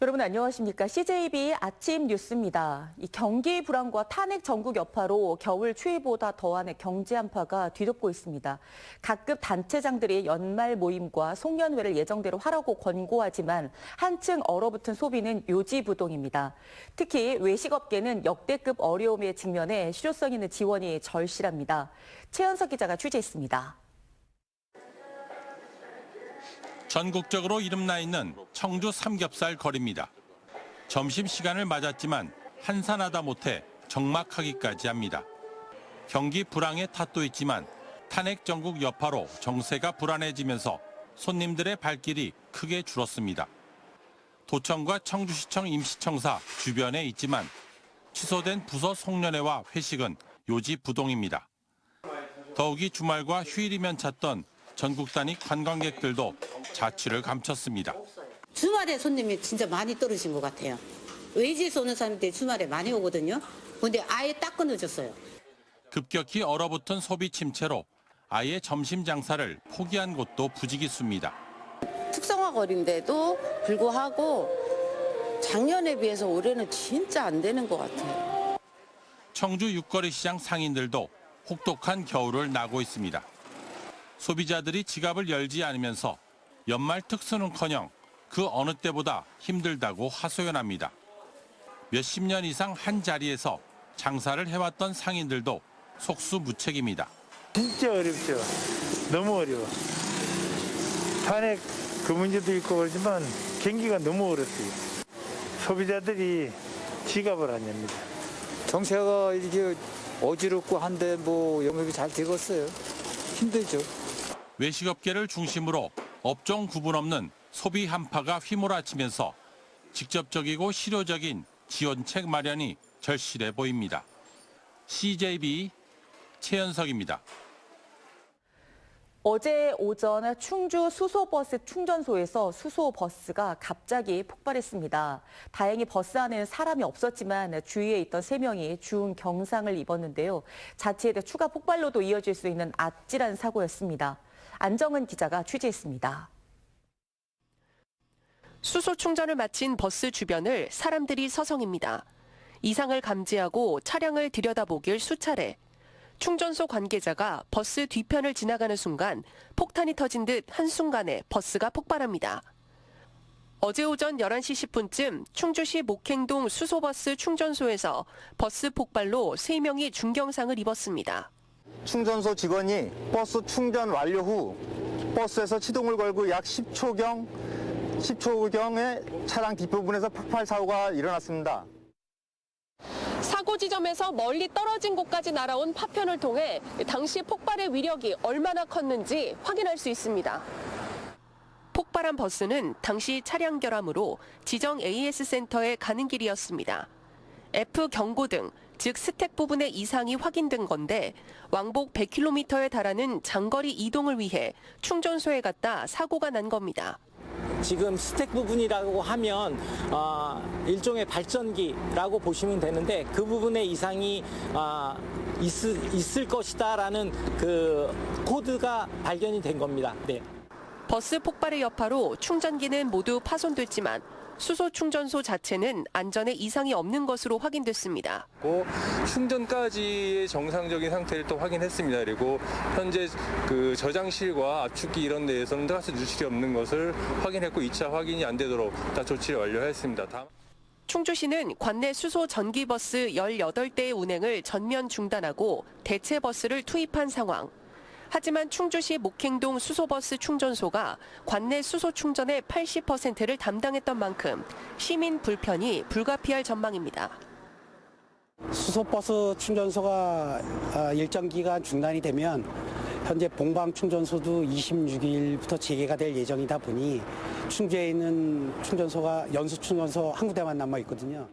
여러분 안녕하십니까? CJB 아침 뉴스입니다. 이 경기 불황과 탄핵 전국 여파로 겨울 추위보다 더한 경제 한파가 뒤덮고 있습니다. 각급 단체장들이 연말 모임과 송년회를 예정대로 하라고 권고하지만 한층 얼어붙은 소비는 요지부동입니다. 특히 외식업계는 역대급 어려움에 직면해 실효성 있는 지원이 절실합니다. 최현석 기자가 취재했습니다. 전국적으로 이름나 있는 청주 삼겹살 거리입니다. 점심시간을 맞았지만 한산하다 못해 적막하기까지 합니다. 경기 불황의 탓도 있지만 탄핵 전국 여파로 정세가 불안해지면서 손님들의 발길이 크게 줄었습니다. 도청과 청주시청 임시청사 주변에 있지만 취소된 부서 송년회와 회식은 요지부동입니다. 더욱이 주말과 휴일이면 찾던 전국 단위 관광객들도 자취를 감췄습니다. 주말에 손님이 진짜 많이 떨어진 것 같아요. 외지에서 오는 사람들이 주말에 많이 오거든요. 근데 아예 딱 끊어졌어요. 급격히 얼어붙은 소비 침체로 아예 점심 장사를 포기한 곳도 부지기수입니다. 특성화 거리인데도 불구하고 작년에 비해서 올해는 진짜 안 되는 것 같아요. 청주 육거리 시장 상인들도 혹독한 겨울을 나고 있습니다. 소비자들이 지갑을 열지 않으면서 연말 특수는커녕 그 어느 때보다 힘들다고 하소연합니다. 몇십 년 이상 한 자리에서 장사를 해왔던 상인들도 속수무책입니다. 진짜 어렵죠. 너무 어려워. 탄핵 그 문제도 있고 그렇지만 경기가 너무 어렵어요. 소비자들이 지갑을 안 엽니다. 정세가 이게 어지럽고 한데 뭐 영업이 잘 되겠어요. 힘들죠. 외식업계를 중심으로 업종 구분 없는 소비 한파가 휘몰아치면서 직접적이고 실효적인 지원책 마련이 절실해 보입니다. CJB 최현석입니다. 어제 오전 충주 수소버스 충전소에서 수소버스가 갑자기 폭발했습니다. 다행히 버스 안에는 사람이 없었지만 주위에 있던 3명이 중경상을 입었는데요. 자칫 추가 폭발로도 이어질 수 있는 아찔한 사고였습니다. 안정은 기자가 취재했습니다. 수소 충전을 마친 버스 주변을 사람들이 서성입니다. 이상을 감지하고 차량을 들여다보길 수차례. 충전소 관계자가 버스 뒤편을 지나가는 순간 폭탄이 터진 듯 한순간에 버스가 폭발합니다. 어제 오전 11시 10분쯤 충주시 목행동 수소버스 충전소에서 버스 폭발로 3명이 중경상을 입었습니다. 충전소 직원이 버스 충전 완료 후 버스에서 시동을 걸고 약 10초경에 차량 뒷부분에서 폭발 사고가 일어났습니다. 사고 지점에서 멀리 떨어진 곳까지 날아온 파편을 통해 당시 폭발의 위력이 얼마나 컸는지 확인할 수 있습니다. 폭발한 버스는 당시 차량 결함으로 지정 AS 센터에 가는 길이었습니다. F 경고등, 즉 스택 부분의 이상이 확인된 건데 왕복 100km에 달하는 장거리 이동을 위해 충전소에 갔다 사고가 난 겁니다. 지금 스택 부분이라고 하면 일종의 발전기라고 보시면 되는데 그 부분에 이상이 있을 것이다라는 그 코드가 발견이 된 겁니다. 네. 버스 폭발의 여파로 충전기는 모두 파손됐지만 수소 충전소 자체는 안전에 이상이 없는 것으로 확인됐습니다. 충전까지의 정상적인 상태를 또 확인했습니다. 그리고 현재 그 저장실과 압축기 이런 데에서는 가스 누출이 없는 것을 확인했고 2차 확인이 안 되도록 다 조치를 완료했습니다. 충주시는 관내 수소 전기버스 18대의 운행을 전면 중단하고 대체 버스를 투입한 상황. 하지만 충주시 목행동 수소버스 충전소가 관내 수소 충전의 80%를 담당했던 만큼 시민 불편이 불가피할 전망입니다. 수소버스 충전소가 일정 기간 중단이 되면 현재 봉방 충전소도 26일부터 재개가 될 예정이다 보니 충주에 있는 충전소가 연수 충전소 한 군데만 남아 있거든요.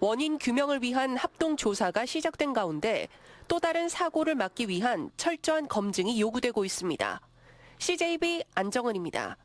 원인 규명을 위한 합동 조사가 시작된 가운데 또 다른 사고를 막기 위한 철저한 검증이 요구되고 있습니다. CJB 안정은입니다.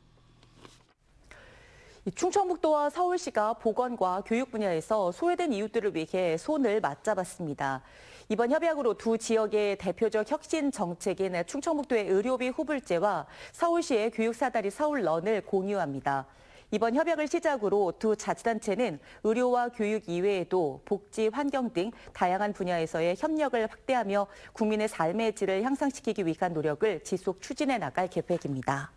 충청북도와 서울시가 보건과 교육 분야에서 소외된 이웃들을 위해 손을 맞잡았습니다. 이번 협약으로 두 지역의 대표적 혁신 정책인 충청북도의 의료비 후불제와 서울시의 교육사다리 서울런을 공유합니다. 이번 협약을 시작으로 두 자치단체는 의료와 교육 이외에도 복지, 환경 등 다양한 분야에서의 협력을 확대하며 국민의 삶의 질을 향상시키기 위한 노력을 지속 추진해 나갈 계획입니다.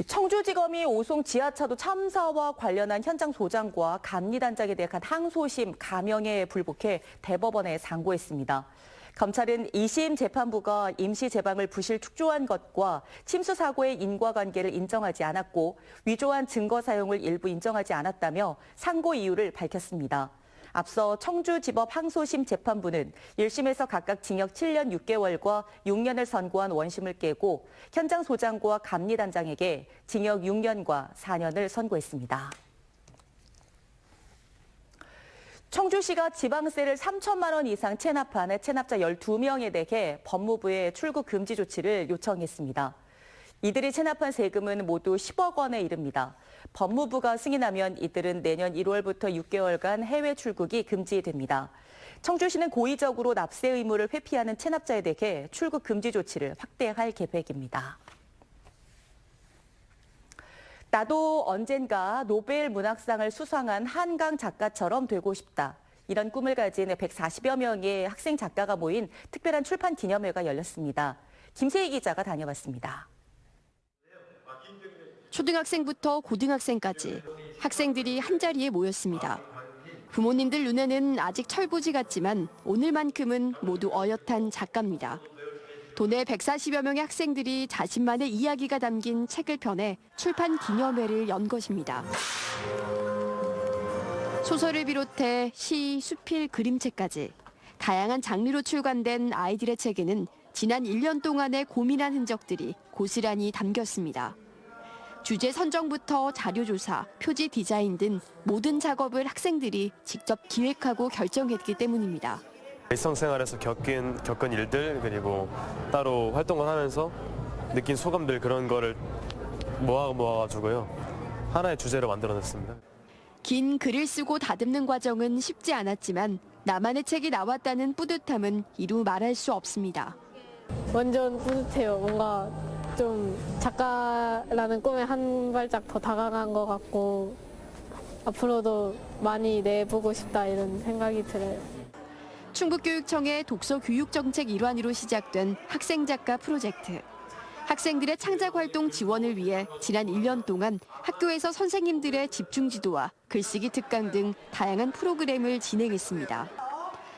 청주지검이 오송 지하차도 참사와 관련한 현장 소장과 감리단장에 대한 항소심 감형에 불복해 대법원에 상고했습니다. 검찰은 2심 재판부가 임시 재방을 부실 축조한 것과 침수 사고의 인과관계를 인정하지 않았고 위조한 증거 사용을 일부 인정하지 않았다며 상고 이유를 밝혔습니다. 앞서 청주지법 항소심 재판부는 1심에서 각각 징역 7년 6개월과 6년을 선고한 원심을 깨고 현장 소장과 감리단장에게 징역 6년과 4년을 선고했습니다. 청주시가 지방세를 3천만 원 이상 체납한 체납자 12명에 대해 법무부에 출국 금지 조치를 요청했습니다. 이들이 체납한 세금은 모두 10억 원에 이릅니다. 법무부가 승인하면 이들은 내년 1월부터 6개월간 해외 출국이 금지됩니다. 청주시는 고의적으로 납세 의무를 회피하는 체납자에 대해 출국 금지 조치를 확대할 계획입니다. 나도 언젠가 노벨 문학상을 수상한 한강 작가처럼 되고 싶다. 이런 꿈을 가진 140여 명의 학생 작가가 모인 특별한 출판 기념회가 열렸습니다. 김세희 기자가 다녀왔습니다. 초등학생부터 고등학생까지 학생들이 한자리에 모였습니다. 부모님들 눈에는 아직 철부지 같지만 오늘만큼은 모두 어엿한 작가입니다. 도내 140여 명의 학생들이 자신만의 이야기가 담긴 책을 펴내 출판 기념회를 연 것입니다. 소설을 비롯해 시, 수필, 그림책까지 다양한 장르로 출간된 아이들의 책에는 지난 1년 동안의 고민한 흔적들이 고스란히 담겼습니다. 주제 선정부터 자료조사, 표지 디자인 등 모든 작업을 학생들이 직접 기획하고 결정했기 때문입니다. 일상생활에서 겪은 일들 그리고 따로 활동을 하면서 느낀 소감들 그런 거를 모아가지고요. 하나의 주제로 만들어냈습니다. 긴 글을 쓰고 다듬는 과정은 쉽지 않았지만 나만의 책이 나왔다는 뿌듯함은 이루 말할 수 없습니다. 완전 뿌듯해요. 뭔가 좀 작가라는 꿈에 한 발짝 더 다가간 것 같고 앞으로도 많이 내보고 싶다 이런 생각이 들어요. 충북교육청의 독서교육정책 일환으로 시작된 학생작가 프로젝트. 학생들의 창작활동 지원을 위해 지난 1년 동안 학교에서 선생님들의 집중지도와 글쓰기 특강 등 다양한 프로그램을 진행했습니다.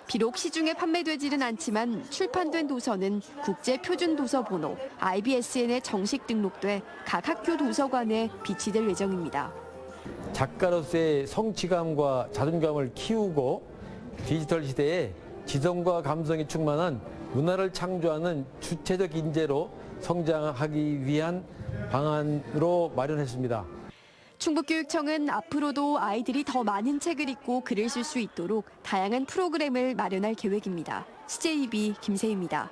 비록 시중에 판매되지는 않지만 출판된 도서는 국제표준도서번호 IBSN에 정식 등록돼 각 학교 도서관에 비치될 예정입니다. 작가로서의 성취감과 자존감을 키우고 디지털 시대에 지성과 감성이 충만한 문화를 창조하는 주체적 인재로 성장하기 위한 방안으로 마련했습니다. 충북교육청은 앞으로도 아이들이 더 많은 책을 읽고 글을 쓸 수 있도록 다양한 프로그램을 마련할 계획입니다. CJB 김세희입니다.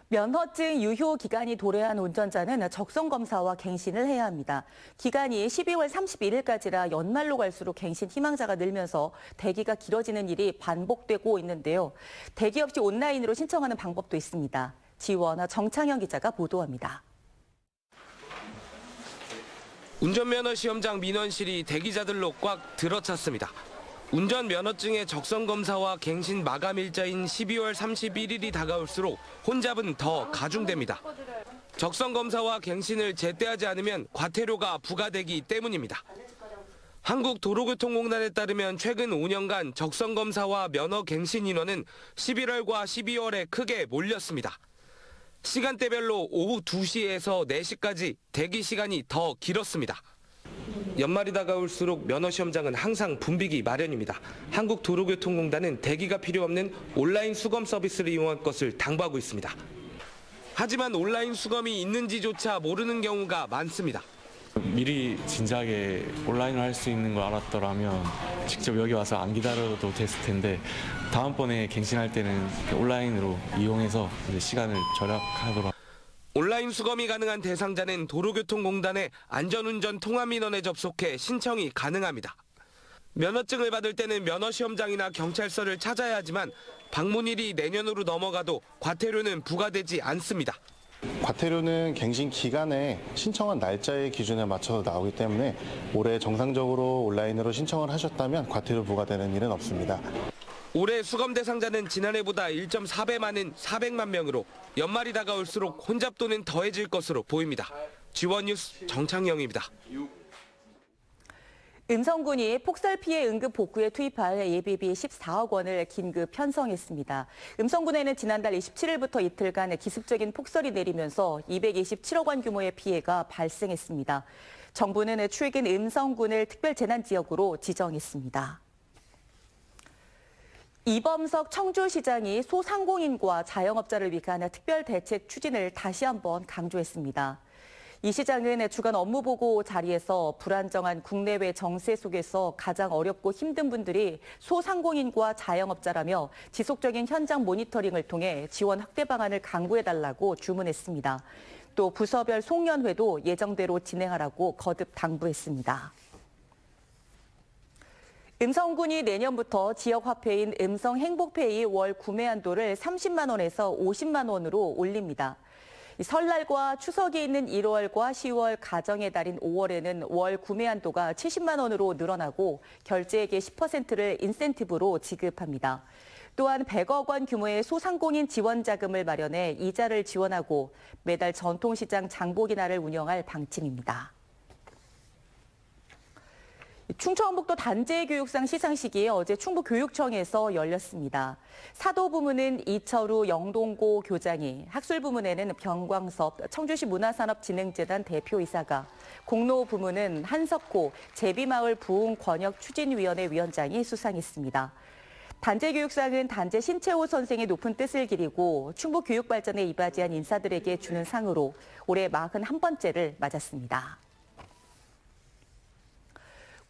면허증 유효 기간이 도래한 운전자는 적성검사와 갱신을 해야 합니다. 기간이 12월 31일까지라 연말로 갈수록 갱신 희망자가 늘면서 대기가 길어지는 일이 반복되고 있는데요. 대기 없이 온라인으로 신청하는 방법도 있습니다. 지원아 정창현 기자가 보도합니다. 운전면허 시험장 민원실이 대기자들로 꽉 들어찼습니다. 운전면허증의 적성검사와 갱신 마감일자인 12월 31일이 다가올수록 혼잡은 더 가중됩니다. 적성검사와 갱신을 제때 하지 않으면 과태료가 부과되기 때문입니다. 한국도로교통공단에 따르면 최근 5년간 적성검사와 면허 갱신 인원은 11월과 12월에 크게 몰렸습니다. 시간대별로 오후 2시에서 4시까지 대기 시간이 더 길었습니다. 연말이 다가올수록 면허시험장은 항상 붐비기 마련입니다. 한국도로교통공단은 대기가 필요 없는 온라인 수검 서비스를 이용할 것을 당부하고 있습니다. 하지만 온라인 수검이 있는지조차 모르는 경우가 많습니다. 미리 진작에 온라인으로 할 수 있는 걸 알았더라면 직접 여기 와서 안 기다려도 됐을 텐데 다음번에 갱신할 때는 온라인으로 이용해서 시간을 절약하도록. 온라인 수검이 가능한 대상자는 도로교통공단의 안전운전 통합민원에 접속해 신청이 가능합니다. 면허증을 받을 때는 면허시험장이나 경찰서를 찾아야 하지만 방문일이 내년으로 넘어가도 과태료는 부과되지 않습니다. 과태료는 갱신 기간에 신청한 날짜의 기준에 맞춰서 나오기 때문에 올해 정상적으로 온라인으로 신청을 하셨다면 과태료 부과되는 일은 없습니다. 올해 수검 대상자는 지난해보다 1.4배 많은 400만 명으로 연말이 다가올수록 혼잡도는 더해질 것으로 보입니다. G1 뉴스 정창영입니다. 음성군이 폭설 피해 응급 복구에 투입할 예비비 14억 원을 긴급 편성했습니다. 음성군에는 지난달 27일부터 이틀간 기습적인 폭설이 내리면서 227억 원 규모의 피해가 발생했습니다. 정부는 최근 음성군을 특별재난지역으로 지정했습니다. 이범석 청주시장이 소상공인과 자영업자를 위한 특별대책 추진을 다시 한번 강조했습니다. 이 시장은 주간 업무보고 자리에서 불안정한 국내외 정세 속에서 가장 어렵고 힘든 분들이 소상공인과 자영업자라며 지속적인 현장 모니터링을 통해 지원 확대 방안을 강구해달라고 주문했습니다. 또 부서별 송년회도 예정대로 진행하라고 거듭 당부했습니다. 음성군이 내년부터 지역 화폐인 음성 행복페이 월 구매 한도를 30만 원에서 50만 원으로 올립니다. 설날과 추석이 있는 1월과 10월 가정의 달인 5월에는 월 구매 한도가 70만 원으로 늘어나고 결제액의 10%를 인센티브로 지급합니다. 또한 100억 원 규모의 소상공인 지원 자금을 마련해 이자를 지원하고 매달 전통시장 장보기날을 운영할 방침입니다. 충청북도 단재교육상 시상식이 어제 충북교육청에서 열렸습니다. 사도 부문은 이철우 영동고 교장이, 학술 부문에는 병광섭 청주시 문화산업진흥재단 대표이사가, 공로 부문은 한석호 제비마을 부흥 권역 추진위원회 위원장이 수상했습니다. 단재교육상은 단재 신채호 선생의 높은 뜻을 기리고 충북 교육 발전에 이바지한 인사들에게 주는 상으로 올해 41번째를 맞았습니다.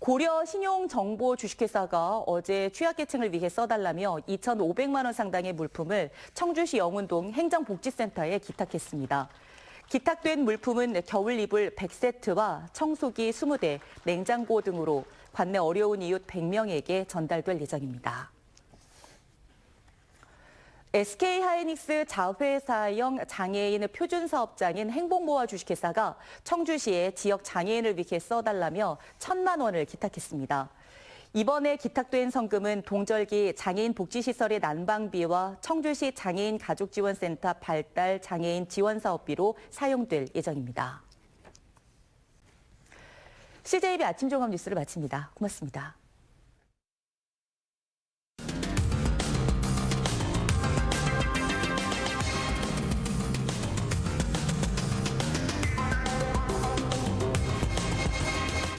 고려 신용정보 주식회사가 어제 취약계층을 위해 써달라며 2,500만 원 상당의 물품을 청주시 영운동 행정복지센터에 기탁했습니다. 기탁된 물품은 겨울 이불 100세트와 청소기 20대, 냉장고 등으로 관내 어려운 이웃 100명에게 전달될 예정입니다. SK하이닉스 자회사형 장애인 표준사업장인 행복모아 주식회사가 청주시에 지역 장애인을 위해 써달라며 1,000만 원을 기탁했습니다. 이번에 기탁된 성금은 동절기 장애인 복지시설의 난방비와 청주시 장애인 가족지원센터 발달 장애인 지원사업비로 사용될 예정입니다. CJB 아침 종합 뉴스를 마칩니다. 고맙습니다.